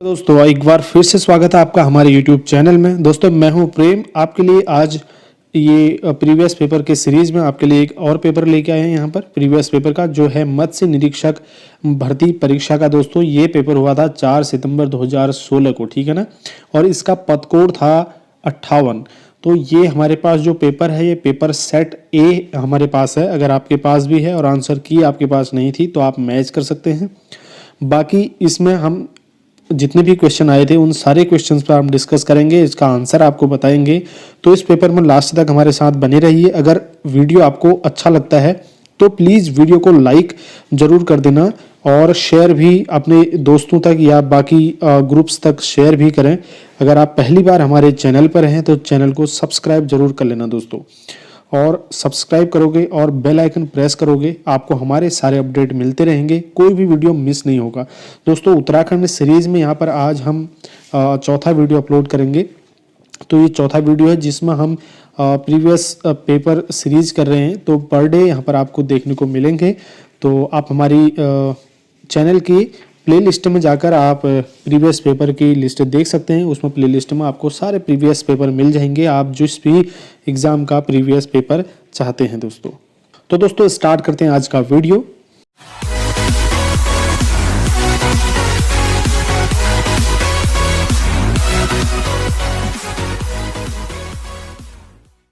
दोस्तों एक बार फिर से स्वागत है आपका हमारे YouTube चैनल में। दोस्तों मैं हूं प्रेम, आपके लिए आज ये प्रीवियस पेपर के सीरीज में आपके लिए एक और पेपर लेके आए हैं। यहाँ पर प्रीवियस पेपर का जो है मत्स्य निरीक्षक भर्ती परीक्षा का दोस्तों ये पेपर हुआ था 4 सितंबर 2016 को, ठीक है ना। और इसका पद कोड था 58। तो ये हमारे पास जो पेपर है ये पेपर सेट ए हमारे पास है। अगर आपके पास भी है और आंसर की आपके पास नहीं थी तो आप मैच कर सकते हैं। बाकी इसमें हम जितने भी क्वेश्चन आए थे उन सारे क्वेश्चंस पर हम डिस्कस करेंगे, इसका आंसर आपको बताएंगे। तो इस पेपर में लास्ट तक हमारे साथ बने रहिए। अगर वीडियो आपको अच्छा लगता है तो प्लीज़ वीडियो को लाइक ज़रूर कर देना और शेयर भी अपने दोस्तों तक या बाकी ग्रुप्स तक शेयर भी करें। अगर आप पहली बार हमारे चैनल पर हैं तो चैनल को सब्सक्राइब जरूर कर लेना दोस्तों। और सब्सक्राइब करोगे और बेल आइकन प्रेस करोगे आपको हमारे सारे अपडेट मिलते रहेंगे, कोई भी वीडियो मिस नहीं होगा। दोस्तों उत्तराखंड सीरीज़ में यहाँ पर आज हम चौथा वीडियो अपलोड करेंगे। तो ये चौथा वीडियो है जिसमें हम प्रीवियस पेपर सीरीज कर रहे हैं। तो पर डे यहाँ पर आपको देखने को मिलेंगे। तो आप हमारी चैनल की प्लेलिस्ट में जाकर आप प्रीवियस पेपर की लिस्ट देख सकते हैं। उसमें प्लेलिस्ट में आपको सारे प्रीवियस पेपर मिल जाएंगे, आप जिस भी एग्ज़ाम का प्रीवियस पेपर चाहते हैं दोस्तों। तो दोस्तों स्टार्ट करते हैं आज का वीडियो।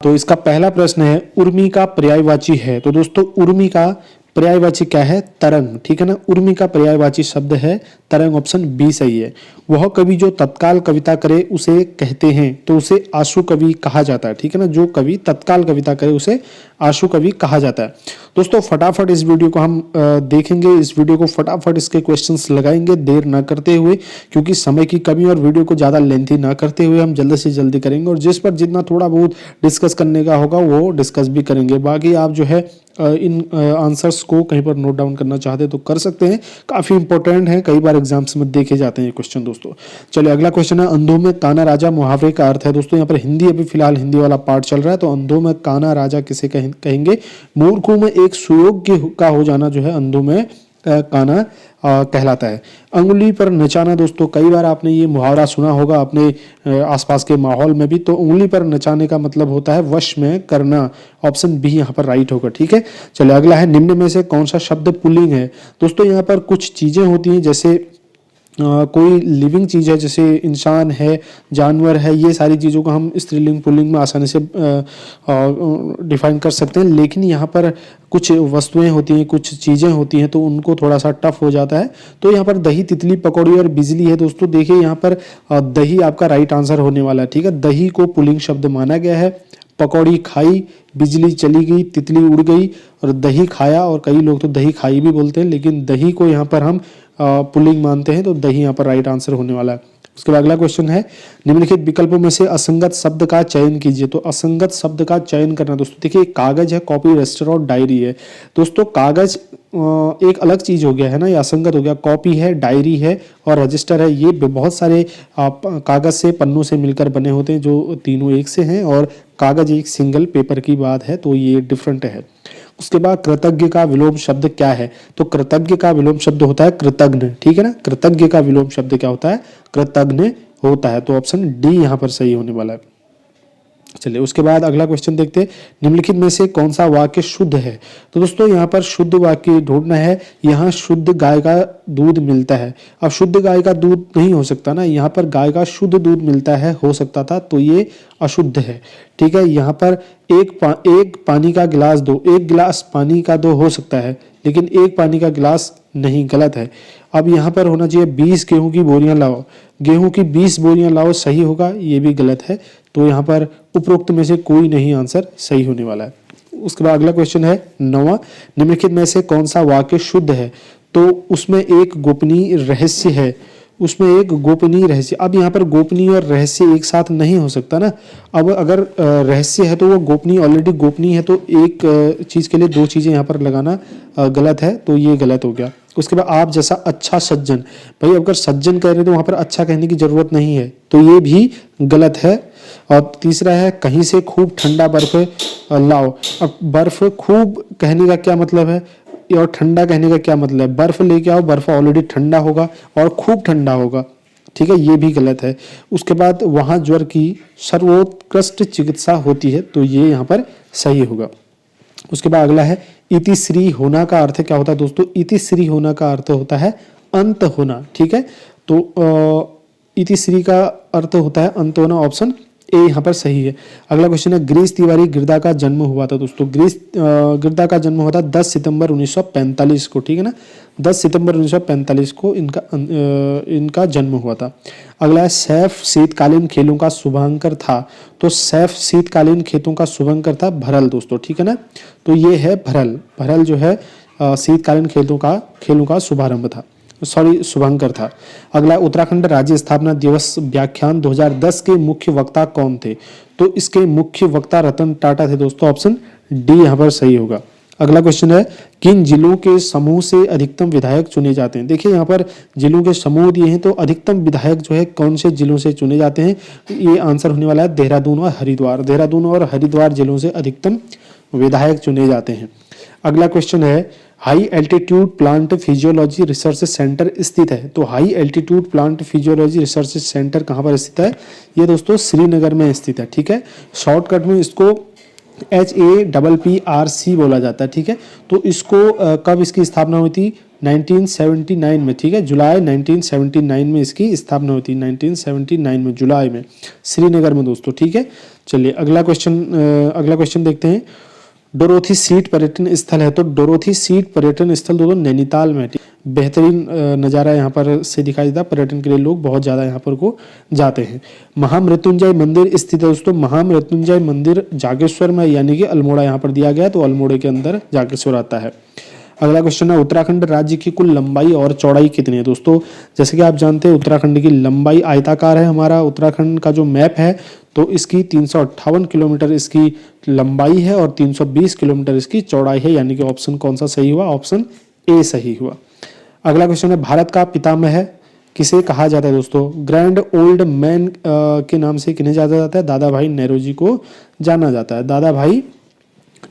तो इसका पहला प्रश्न है उर्मी का पर्यायवाची है। तो दोस्तों उर्मी का पर्यायवाची क्या है? तरंग, ठीक है ना। उर्मी का पर्यायवाची शब्द है तरंग, ऑप्शन बी सही है। वह कवि जो तत्काल कविता करे उसे कहते हैं, तो उसे आशु कवि कहा जाता है, ठीक है ना। जो कवि तत्काल कविता करे उसे आशु कवि कहा जाता है। दोस्तों फटाफट इस वीडियो को हम देखेंगे, इस वीडियो को फटाफट इसके क्वेश्चंस लगाएंगे देर ना करते हुए, क्योंकि समय की कमी और वीडियो को ज़्यादा लेंथी ना करते हुए हम जल्दी से जल्दी करेंगे। और जिस पर जितना थोड़ा बहुत डिस्कस करने का होगा वो डिस्कस भी करेंगे। बाकी आप जो है इन आंसर्स को कहीं पर नोट डाउन करना चाहते तो कर सकते हैं, काफ़ी इंपॉर्टेंट है, कई बार एग्जाम्स में देखे जाते हैं क्वेश्चन दोस्तों। चलिए अगला क्वेश्चन है अंधों में काना राजा मुहावरे का अर्थ है। दोस्तों यहाँ पर हिंदी अभी फिलहाल हिंदी वाला पार्ट चल रहा है। तो अंधों में काना राजा किसे कहेंगे? मूर्खों में एक सुयोग्य का हो जाना जो है अंधों में काना कहलाता है। अंगुली पर नचाना, दोस्तों कई बार आपने ये मुहावरा सुना होगा अपने आसपास के माहौल में भी। तो उंगली पर नचाने का मतलब होता है वश में करना, ऑप्शन बी यहाँ पर राइट होगा, ठीक है। चलिए अगला है निम्न में से कौन सा शब्द पुल्लिंग है? दोस्तों यहाँ पर कुछ चीजें होती हैं, जैसे कोई लिविंग चीज़ है, जैसे इंसान है, जानवर है, ये सारी चीज़ों को हम स्त्रीलिंग पुल्लिंग में आसानी से डिफाइन कर सकते हैं। लेकिन यहाँ पर कुछ वस्तुएं होती हैं, कुछ चीज़ें होती हैं, तो उनको थोड़ा सा टफ हो जाता है। तो यहाँ पर दही, तितली, पकौड़ी और बिजली है। दोस्तों देखिए यहाँ पर दही आपका राइट आंसर होने वाला है, ठीक है। दही को पुल्लिंग शब्द माना गया है। पकौड़ी खाई, बिजली चली गई, तितली उड़ गई और दही खाया, और कई लोग तो दही खाई भी बोलते हैं, लेकिन दही को यहाँ पर हम पुल्लिंग मानते हैं। तो दही यहाँ पर राइट आंसर होने वाला है। उसके बाद अगला क्वेश्चन है निम्नलिखित विकल्पों में से असंगत शब्द का चयन कीजिए। तो असंगत शब्द का चयन करना दोस्तों, देखिए कागज है, कॉपी, रजिस्टर और डायरी है। दोस्तों कागज एक अलग चीज हो गया है ना, ये असंगत हो गया। कॉपी है, डायरी है और रजिस्टर है, ये बहुत सारे कागज से, पन्नों से मिलकर बने होते हैं, जो तीनों एक से हैं। और कागज एक सिंगल पेपर की बात है, तो ये डिफरेंट है। उसके बाद कृतज्ञ का विलोम शब्द क्या है? तो कृतज्ञ का विलोम शब्द होता है कृतज्ञ, ठीक है ना। कृतज्ञ का विलोम शब्द क्या होता है? कृतज्ञ होता है। तो ऑप्शन डी यहाँ पर सही होने वाला है। चलिए उसके बाद अगला क्वेश्चन देखते हैं निम्नलिखित में से कौन सा वाक्य शुद्ध है? तो दोस्तों यहाँ पर शुद्ध वाक्य ढूंढना है। यहाँ शुद्ध गाय का दूध मिलता है। अब शुद्ध गाय का दूध नहीं हो सकता ना, यहाँ पर गाय का शुद्ध दूध मिलता है, हो सकता था, तो ये अशुद्ध है, ठीक है। यहाँ पर एक पानी का गिलास दो, एक गिलास पानी का दो हो सकता है, लेकिन एक पानी का गिलास नहीं, गलत है। अब यहाँ पर होना चाहिए 20 गेहूं की बोरियां लाओ, गेहूं की 20 बोरियां लाओ, सही होगा, ये भी गलत है। तो यहाँ पर उपरोक्त में से कोई नहीं आंसर सही होने वाला है। उसके बाद अगला क्वेश्चन है 9वां, निम्नलिखित में से कौन सा वाक्य शुद्ध है? तो उसमें एक गोपनीय रहस्य है, उसमें एक गोपनीय रहस्य। अब यहाँ पर गोपनीय और रहस्य एक साथ नहीं हो सकता ना। अब अगर रहस्य है तो वो गोपनीय, ऑलरेडी गोपनीय है, तो एक चीज के लिए दो चीजें यहाँ पर लगाना गलत है, तो ये गलत हो गया। उसके बाद आप जैसा अच्छा सज्जन, भाई अगर सज्जन कह रहे हैं तो वहां पर अच्छा कहने की जरूरत नहीं है, तो ये भी गलत है। और तीसरा है कहीं से खूब ठंडा बर्फ लाओ। अब बर्फ खूब कहने का क्या मतलब है और ठंडा कहने का क्या मतलब है? बर्फ लेके आओ, बर्फ ऑलरेडी ठंडा होगा और खूब ठंडा होगा, ठीक है, ये भी गलत है। उसके बाद वहाँ ज्वर की सर्वोत्कृष्ट चिकित्सा होती है, तो ये यहाँ पर सही होगा। उसके बाद अगला है इतिश्री होना का अर्थ क्या होता है दोस्तों? इतिश्री होना का अर्थ होता है अंत होना, ठीक है। तो इतिश्री का अर्थ होता है अंत होना, ऑप्शन ए यहाँ पर सही है। अगला क्वेश्चन है गिरीश तिवारी गिरदा का जन्म हुआ था दोस्तों। गिरीश गिरदा का जन्म हुआ था 10 सितंबर 1945 को, ठीक है ना, 10 सितंबर 1945 को इनका जन्म हुआ था। अगला है सैफ शीतकालीन खेलों का शुभांकर था, तो सैफ शीतकालीन खेलों का शुभांकर था भरल दोस्तों, ठीक है ना, तो ये है भरल। भरल जो है शीतकालीन खेलों का शुभारंभ था, शुभंकर था। अगला उत्तराखंड राज्य स्थापना दिवस व्याख्यान 2010 के मुख्य वक्ता कौन थे? तो इसके मुख्य वक्ता रतन टाटा थे दोस्तों, ऑप्शन डी यहाँ पर सही होगा। अगला क्वेश्चन है किन जिलों के समूह से अधिकतम विधायक चुने जाते हैं? देखिए यहाँ पर जिलों के समूह दिए हैं, तो अधिकतम विधायक जो है कौन से जिलों से चुने जाते हैं? ये आंसर होने वाला है देहरादून और हरिद्वार। देहरादून और हरिद्वार जिलों से अधिकतम विधायक चुने जाते हैं। अगला क्वेश्चन है high altitude plant physiology research centre स्थित है, तो high altitude plant physiology research centre कहाँ पर स्थित है? ये दोस्तों श्रीनगर में स्थित है, ठीक है। शॉर्टकट में इसको HAPPRC बोला जाता है, ठीक है। तो इसको कब इसकी स्थापना हुई थी? 1979 में, ठीक है, जुलाई 1979 में इसकी स्थापना हुई थी, 1979 में जुलाई में, श्रीनगर में दोस्तों, ठीक है। चलिए अगला क्वेश्चन देखते हैं। डोरोथी सीट पर्यटन स्थल है, तो डोरोथी सीट पर्यटन स्थल दोस्तों नैनीताल में, बेहतरीन नज़ारा यहाँ पर से दिखाई देता है, पर्यटन के लिए लोग बहुत ज़्यादा यहाँ पर को जाते हैं। महामृत्युंजय मंदिर स्थित है दोस्तों, महामृत्युंजय मंदिर जागेश्वर में, यानी कि अल्मोड़ा यहाँ पर दिया गया, तो अल्मोड़े के अंदर जागेश्वर आता है। अगला क्वेश्चन है उत्तराखंड राज्य की कुल लंबाई और चौड़ाई कितनी है? दोस्तों जैसे कि आप जानते हैं उत्तराखंड की लंबाई आयताकार है, हमारा उत्तराखंड का जो मैप है, तो इसकी 358 किलोमीटर इसकी लंबाई है और 320 किलोमीटर इसकी चौड़ाई है, यानी कि ऑप्शन कौन सा सही हुआ? ऑप्शन ए सही हुआ। अगला क्वेश्चन है भारत का पितामह किसे कहा जाता है? दोस्तों ग्रैंड ओल्ड मैन के नाम से किन्हें जाना जाता है? दादा भाई नेहरूजी को जाना जाता है, दादा भाई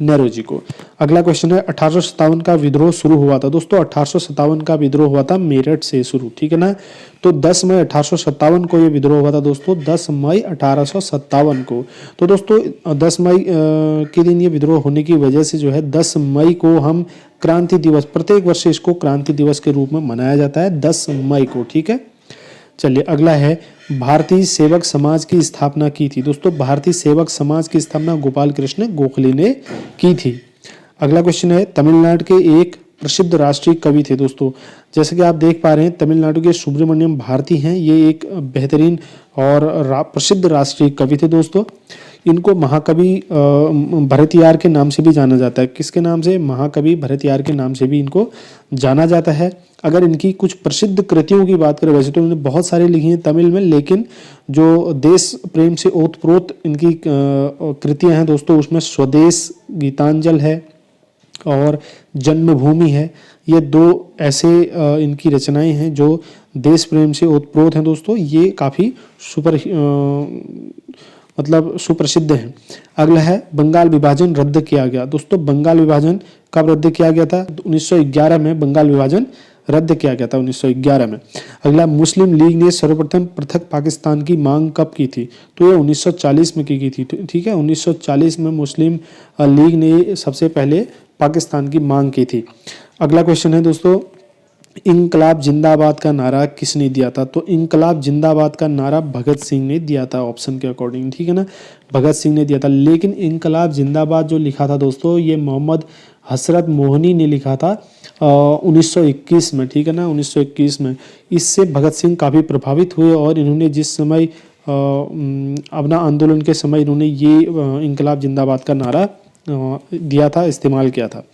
नेहरूजी को। अगला क्वेश्चन है 1857 का विद्रोह शुरू हुआ था। दोस्तों 1857 का विद्रोह हुआ था मेरठ से शुरू, ठीक है ना। तो 10 मई 1857 को ये विद्रोह हुआ था दोस्तों, 10 मई 1857 को। तो दोस्तों 10 मई के दिन ये विद्रोह होने की वजह से जो है 10 मई को हम क्रांति दिवस, प्रत्येक वर्ष इसको क्रांति दिवस के रूप में मनाया जाता है 10 मई को, ठीक है। चलिए अगला है भारतीय सेवक समाज की स्थापना की थी। दोस्तों भारतीय सेवक समाज की स्थापना गोपाल कृष्ण गोखले ने की थी। अगला क्वेश्चन है तमिलनाडु के एक प्रसिद्ध राष्ट्रीय कवि थे। दोस्तों जैसे कि आप देख पा रहे हैं तमिलनाडु के सुब्रमण्यम भारती हैं, ये एक बेहतरीन और प्रसिद्ध राष्ट्रीय कवि थे दोस्तों। इनको महाकवि भरतियार के नाम से भी जाना जाता है। किसके नाम से? महाकवि भरतियार के नाम से भी इनको जाना जाता है। अगर इनकी कुछ प्रसिद्ध कृतियों की बात करें, वैसे तो इन्होंने बहुत सारी लिखी हैं तमिल में, लेकिन जो देश प्रेम से ओतप्रोत इनकी कृतियां हैं दोस्तों, उसमें स्वदेश गीतांजल है और जन्मभूमि है। ये दो ऐसे इनकी रचनाएं हैं जो देश प्रेम से ओतप्रोत हैं दोस्तों, ये काफ़ी सुप्रसिद्ध हैं। अगला है बंगाल विभाजन रद्द किया गया। दोस्तों बंगाल विभाजन कब रद्द किया गया था? 1911 में बंगाल विभाजन रद्द किया गया था, 1911 में। अगला मुस्लिम लीग ने सर्वप्रथम पृथक पाकिस्तान की मांग कब की थी? तो ये 1940 में की थी, ठीक है। 1940 में मुस्लिम लीग ने सबसे पहले पाकिस्तान की मांग की थी। अगला क्वेश्चन है दोस्तों इंकलाब जिंदाबाद का नारा किसने दिया था? तो इंकलाब जिंदाबाद का नारा भगत सिंह ने दिया था, ऑप्शन के अकॉर्डिंग, ठीक है ना, भगत सिंह ने दिया था। लेकिन इंकलाब जिंदाबाद जो लिखा था दोस्तों, ये मोहम्मद हसरत मोहनी ने लिखा था 1921 में, ठीक है ना, 1921 में। इससे भगत सिंह काफ़ी प्रभावित हुए और इन्होंने जिस समय अपना आंदोलन के समय इन्होंने ये इंकलाब जिंदाबाद का नारा दिया था, इस्तेमाल किया था।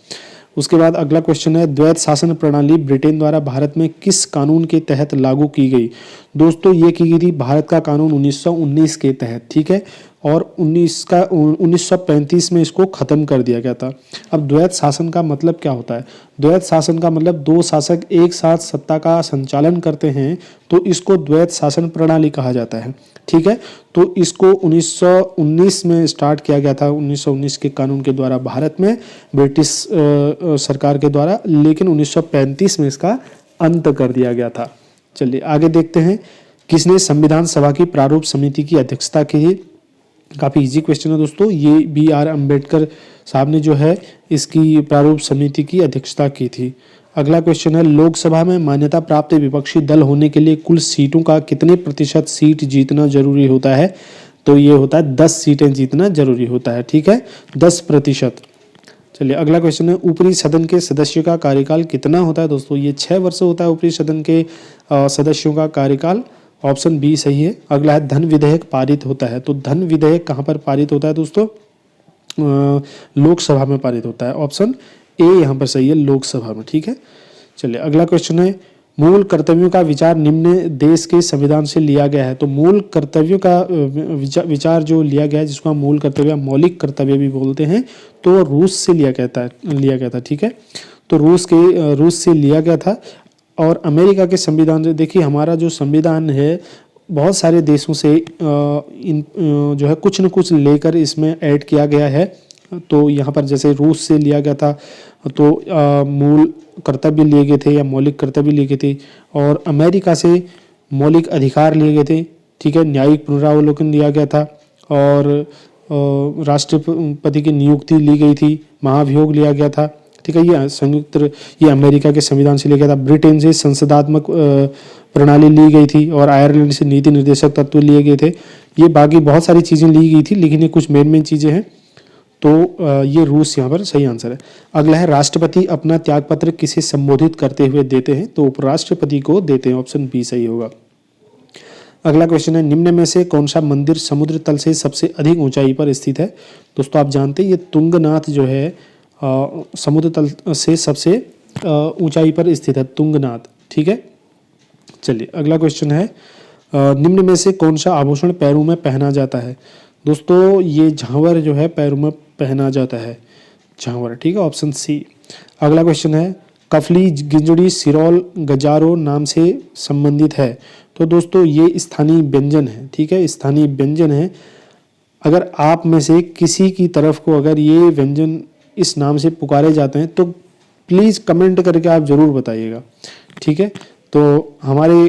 उसके बाद अगला क्वेश्चन है द्वैत शासन प्रणाली ब्रिटेन द्वारा भारत में किस कानून के तहत लागू की गई? दोस्तों ये की गई थी भारत का कानून 1919 के तहत, ठीक है, और 1935 में इसको ख़त्म कर दिया गया था। अब द्वैत शासन का मतलब क्या होता है? द्वैत शासन का मतलब दो शासक एक साथ सत्ता का संचालन करते हैं, तो इसको द्वैत शासन प्रणाली कहा जाता है, ठीक है। तो इसको 1919 में स्टार्ट किया गया था, 1919 के कानून के द्वारा भारत में ब्रिटिश सरकार के द्वारा, लेकिन 1935 में इसका अंत कर दिया गया था। चलिए आगे देखते हैं किसने संविधान सभा की प्रारूप समिति की अध्यक्षता की थी? काफ़ी इजी क्वेश्चन है दोस्तों। ये BR अम्बेडकर साहब ने जो है इसकी प्रारूप समिति की अध्यक्षता की थी। अगला क्वेश्चन है, लोकसभा में मान्यता प्राप्त विपक्षी दल होने के लिए कुल सीटों का कितने प्रतिशत सीट जीतना जरूरी होता है? तो ये होता है 10 सीटें जीतना जरूरी होता है, ठीक है, 10%। चलिए अगला क्वेश्चन है, ऊपरी सदन के सदस्यों का कार्यकाल कितना होता है? दोस्तों ये 6 वर्ष होता है ऊपरी सदन के सदस्यों का कार्यकाल। ऑप्शन बी सही है। अगला है, धन विधेयक पारित होता है। तो धन विधेयक कहाँ पर पारित होता है दोस्तों? लोकसभा में पारित होता है। ऑप्शन ए यहाँ पर सही है, लोकसभा में, ठीक है। चलिए अगला क्वेश्चन है, मूल कर्तव्यों का विचार निम्न देश के संविधान से लिया गया है। तो मूल कर्तव्यों का विचार जो लिया गया है, जिसको हम मूल कर्तव्य, मौलिक कर्तव्य भी बोलते हैं, तो रूस से लिया गया था, ठीक है। तो रूस से लिया गया था। और अमेरिका के संविधान से, देखिए हमारा जो संविधान है बहुत सारे देशों से जो है कुछ न कुछ लेकर इसमें ऐड किया गया है। तो यहाँ पर जैसे रूस से लिया गया था तो मूल कर्तव्य लिए गए थे या मौलिक कर्तव्य लिए गए थे, और अमेरिका से मौलिक अधिकार लिए गए थे, ठीक है। न्यायिक पुनरावलोकन लिया गया था, और राष्ट्रपति की नियुक्ति ली गई थी, महाभियोग लिया गया था, ठीक है। ये अमेरिका के संविधान से लिया गया था। ब्रिटेन से संसदात्मक प्रणाली ली गई थी, और आयरलैंड से नीति निर्देशक तत्व लिए गए थे। ये बाकी बहुत सारी चीज़ें ली गई थी, लेकिन ये कुछ मेन चीज़ें हैं। तो ये रूस यहाँ पर सही आंसर है। अगला है, राष्ट्रपति अपना त्यागपत्र किसे संबोधित करते हुए देते हैं? तो उपराष्ट्रपति को देते हैं। ऑप्शन बी सही होगा। अगला क्वेश्चन है, निम्न में से कौन सा मंदिर समुद्र तल से सबसे अधिक ऊंचाई पर स्थित है? दोस्तों आप जानते हैं ये तुंगनाथ जो है समुद्र तल से सबसे ऊंचाई पर स्थित है, तुंगनाथ, ठीक है। चलिए अगला क्वेश्चन है, निम्न में से कौन सा आभूषण पैरों में पहना जाता है? दोस्तों ये झांवर जो है पैरों में पहना जाता है, झांवर, ठीक है। Option C. अगला क्वेश्चन है, कफली, गिंजड़ी, सिरौल, गजारो नाम से संबंधित है। तो दोस्तों ये स्थानीय व्यंजन है, ठीक है, स्थानीय व्यंजन है। अगर आप में से किसी की तरफ को अगर ये व्यंजन इस नाम से पुकारे जाते हैं तो प्लीज़ कमेंट करके आप ज़रूर बताइएगा, ठीक है। तो हमारे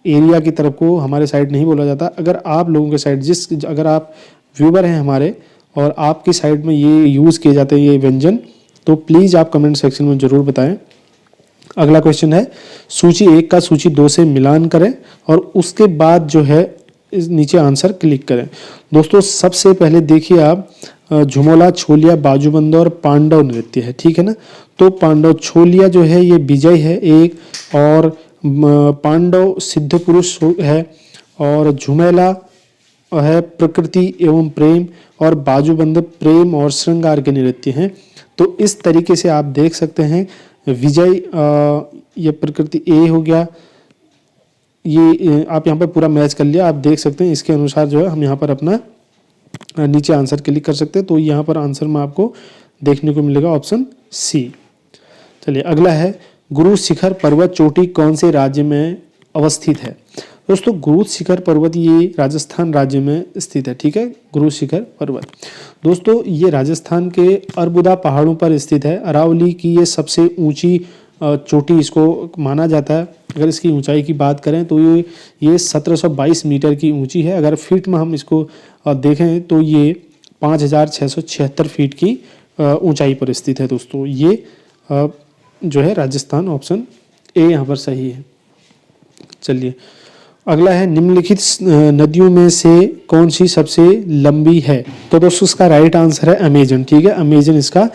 एरिया की तरफ को हमारे साइड नहीं बोला जाता। अगर आप लोगों के साइड अगर आप व्यूवर हैं हमारे और आपकी साइड में ये यूज़ किए जाते हैं ये व्यंजन, तो प्लीज़ आप कमेंट सेक्शन में ज़रूर बताएं। अगला क्वेश्चन है, सूची 1 का सूची 2 से मिलान करें और उसके बाद जो है इस नीचे आंसर क्लिक करें। दोस्तों सबसे पहले देखिए आप, झुमोला, छोलिया, बाजूबंद और पांडव नृत्य है, ठीक है ना। तो पांडव, छोलिया जो है ये विजय है एक, और पांडव सिद्ध पुरुष है, और झुमेला है प्रकृति एवं प्रेम, और बाजूबंद प्रेम और श्रृंगार के नृत्य हैं। तो इस तरीके से आप देख सकते हैं, विजय ये प्रकृति ए हो गया, ये आप यहाँ पर पूरा मैच कर लिया, आप देख सकते हैं। इसके अनुसार जो है हम यहाँ पर अपना नीचे आंसर क्लिक कर सकते हैं। तो यहाँ पर आंसर में आपको देखने को मिलेगा ऑप्शन सी। चलिए अगला है, गुरु शिखर पर्वत चोटी कौन से राज्य में अवस्थित है? दोस्तों गुरु शिखर पर्वत ये राजस्थान राज्य में स्थित है, ठीक है। गुरु शिखर पर्वत दोस्तों ये राजस्थान के अरबुदा पहाड़ों पर स्थित है। अरावली की ये सबसे ऊंची चोटी इसको माना जाता है। अगर इसकी ऊंचाई की बात करें तो ये 1722 मीटर की ऊंची है। अगर फीट में हम इसको देखें तो ये 5676 फीट की ऊंचाई पर स्थित है। दोस्तों ये जो है राजस्थान, ऑप्शन ए यहाँ पर सही है। चलिए अगला है, निम्नलिखित नदियों में से कौन सी सबसे लंबी है? तो दोस्तों इसका राइट आंसर है अमेजन, ठीक है। अमेजन इसका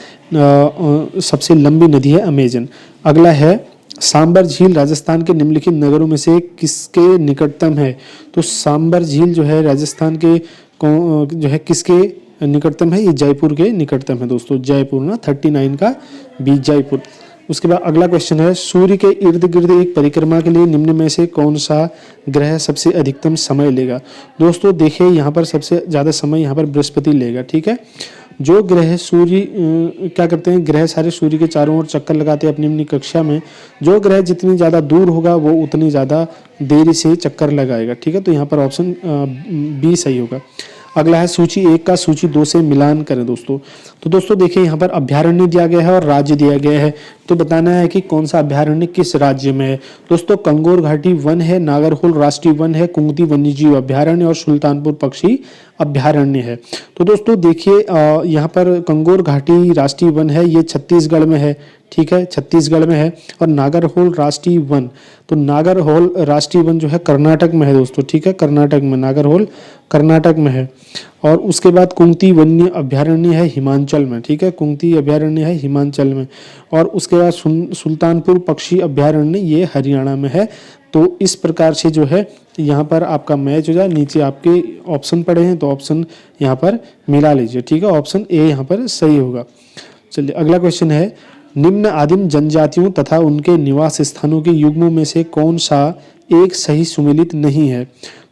सबसे लंबी नदी है, अमेजन। अगला है, सांबर झील राजस्थान के निम्नलिखित नगरों में से किसके निकटतम है? तो सांबर झील जो है राजस्थान के जो है किसके निकटतम है? ये जयपुर के निकटतम है दोस्तों, जयपुर ना 39 का बी, जयपुर। उसके बाद अगला क्वेश्चन है, सूर्य के इर्द गिर्द एक परिक्रमा के लिए निम्न में से कौन सा ग्रह सबसे अधिकतम समय लेगा? दोस्तों देखिए यहाँ पर सबसे ज़्यादा समय यहाँ पर बृहस्पति लेगा, ठीक है। जो ग्रह सूर्य क्या करते हैं, ग्रह सारे सूर्य के चारों ओर चक्कर लगाते हैं अपनी अपनी कक्षा में। जो ग्रह जितनी ज़्यादा दूर होगा वो उतनी ज़्यादा देरी से चक्कर लगाएगा, ठीक है। तो यहाँ पर ऑप्शन बी सही होगा। अगला है सूची 1 का सूची 2 से मिलान करें दोस्तों। तो दोस्तों देखिए यहाँ पर अभ्यारण्य दिया गया है और राज्य दिया गया है, तो बताना है कि कौन सा अभ्यारण्य किस राज्य में है। दोस्तों कंगोर घाटी वन है, नागरहोल राष्ट्रीय वन है, कुंगती वन्यजीव अभ्यारण्य और सुल्तानपुर पक्षी अभ्यारण्य है। तो दोस्तों देखिए यहाँ पर कंगोर घाटी राष्ट्रीय वन है, ये छत्तीसगढ़ में है, ठीक है, छत्तीसगढ़ में है। और नागरहोल राष्ट्रीय वन, तो नागरहोल राष्ट्रीय वन जो है कर्नाटक में है दोस्तों, ठीक है, कर्नाटक में, नागरहोल कर्नाटक में है। और उसके बाद कुंगती वन्य अभ्यारण्य है हिमाचल में, ठीक है, कुंगती अभ्यारण्य है हिमाचल में। और उसके बाद सुल्तानपुर पक्षी अभ्यारण्य ये हरियाणा में है। तो इस प्रकार से जो है यहाँ पर आपका मैच हो जाए, नीचे आपके ऑप्शन पड़े हैं तो ऑप्शन यहाँ पर मिला लीजिए, ठीक है, ऑप्शन ए यहाँ पर सही होगा। चलिए अगला क्वेश्चन है, निम्न आदिम जनजातियों तथा उनके निवास स्थानों के युग्मों में से कौन सा एक सही सुमेलित नहीं है।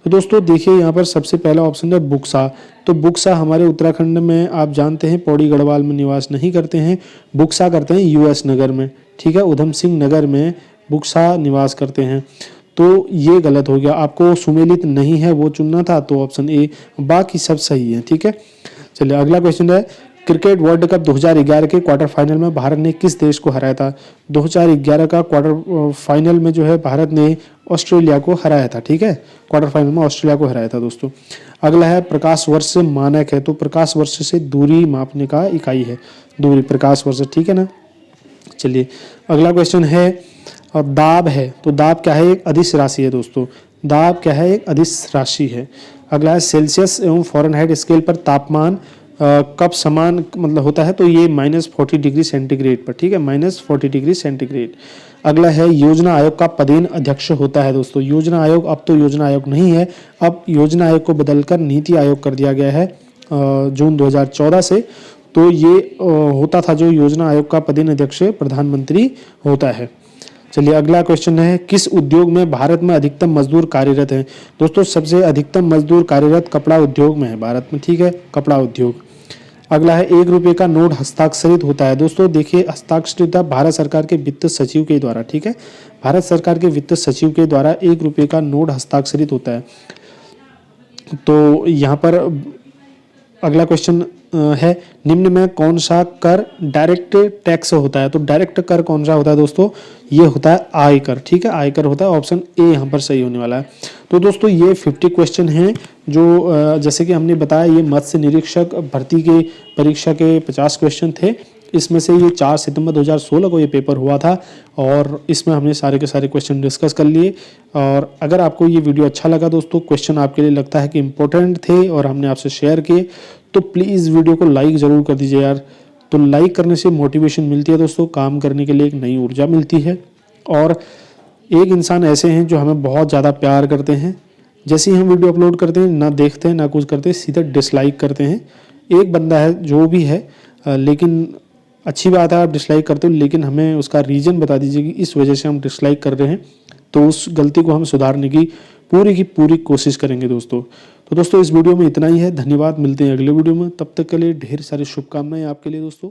तो दोस्तों देखिए यहाँ पर सबसे पहला ऑप्शन है बुक्सा। तो बुक्सा हमारे उत्तराखंड में आप जानते हैं पौड़ी गढ़वाल में निवास नहीं करते हैं, बुक्सा करते हैं यूएस नगर में, ठीक है, उधम सिंह नगर में बुक्सा निवास करते हैं। तो ये गलत हो गया, आपको सुमेलित नहीं है वो चुनना था, तो ऑप्शन ए, बाकी सब सही है, ठीक है। चलिए अगला क्वेश्चन है, क्रिकेट वर्ल्ड कप 2011 के क्वार्टर फाइनल में भारत ने किस देश को हराया था। 2011 का क्वार्टर फाइनल में जो है भारत ने ऑस्ट्रेलिया को हराया था, ठीक है, क्वार्टर फाइनल में ऑस्ट्रेलिया को हराया था दोस्तों। अगला है प्रकाश वर्ष से मानक है, तो प्रकाश वर्ष से दूरी मापने का इकाई है दूरी, प्रकाश वर्ष, ठीक है ना। चलिए अगला क्वेश्चन है, दाब है, तो दाब क्या है, एक अदिश राशि है दोस्तों, दाब क्या है, एक अदिश राशि है। अगला है सेल्सियस एवं फ़ारेनहाइट स्केल पर तापमान कब समान मतलब होता है, तो ये -40 डिग्री सेंटीग्रेड पर, ठीक है, -40 डिग्री सेंटीग्रेड। अगला है योजना आयोग का पदेन अध्यक्ष होता है दोस्तों, योजना आयोग अब तो योजना आयोग नहीं है, अब योजना आयोग को बदलकर नीति आयोग कर दिया गया है जून 2014 से। तो ये होता था जो योजना आयोग का पदेन अध्यक्ष प्रधानमंत्री होता है। चलिए अगला क्वेश्चन है, किस उद्योग में भारत में अधिकतम मजदूर कार्यरत हैं। दोस्तों सबसे अधिकतम मजदूर कार्यरत कपड़ा उद्योग में है भारत में, ठीक है, कपड़ा उद्योग। अगला है, 1 रुपये का नोट हस्ताक्षरित होता है। दोस्तों देखिए हस्ताक्षरित भारत सरकार के वित्त सचिव के द्वारा, ठीक है, भारत सरकार के वित्त सचिव के द्वारा 1 रुपये का नोट हस्ताक्षरित होता है। तो यहाँ पर अगला क्वेश्चन है, निम्न में कौन सा कर डायरेक्ट टैक्स होता है। तो डायरेक्ट कर कौन सा होता है दोस्तों, ये होता है आयकर, ठीक है, आयकर होता है, ऑप्शन ए यहाँ पर सही होने वाला है। तो दोस्तों ये 50 क्वेश्चन हैं जो जैसे कि हमने बताया ये मत्स्य निरीक्षक भर्ती के परीक्षा के 50 क्वेश्चन थे। इसमें से ये 4 सितंबर 2016 को ये पेपर हुआ था और इसमें हमने सारे के सारे क्वेश्चन डिस्कस कर लिए। और अगर आपको ये वीडियो अच्छा लगा दोस्तों, क्वेश्चन आपके लिए लगता है कि इम्पोर्टेंट थे और हमने आपसे शेयर किए, तो प्लीज़ वीडियो को लाइक ज़रूर कर दीजिए यार। तो लाइक करने से मोटिवेशन मिलती है दोस्तों, काम करने के लिए एक नई ऊर्जा मिलती है। और एक इंसान ऐसे हैं जो हमें बहुत ज़्यादा प्यार करते हैं, जैसे ही हम वीडियो अपलोड करते हैं ना देखते हैं ना कुछ करते हैं, सीधा डिसलाइक करते हैं। एक बंदा है जो भी है, लेकिन अच्छी बात है आप डिसलाइक करते हो, लेकिन हमें उसका रीज़न बता दीजिए कि इस वजह से हम डिसलाइक कर रहे हैं, तो उस गलती को हम सुधारने की पूरी कोशिश करेंगे दोस्तों। तो दोस्तों इस वीडियो में इतना ही है, धन्यवाद, मिलते हैं अगले वीडियो में, तब तक के लिए ढेर सारी शुभकामनाएं आपके लिए दोस्तों।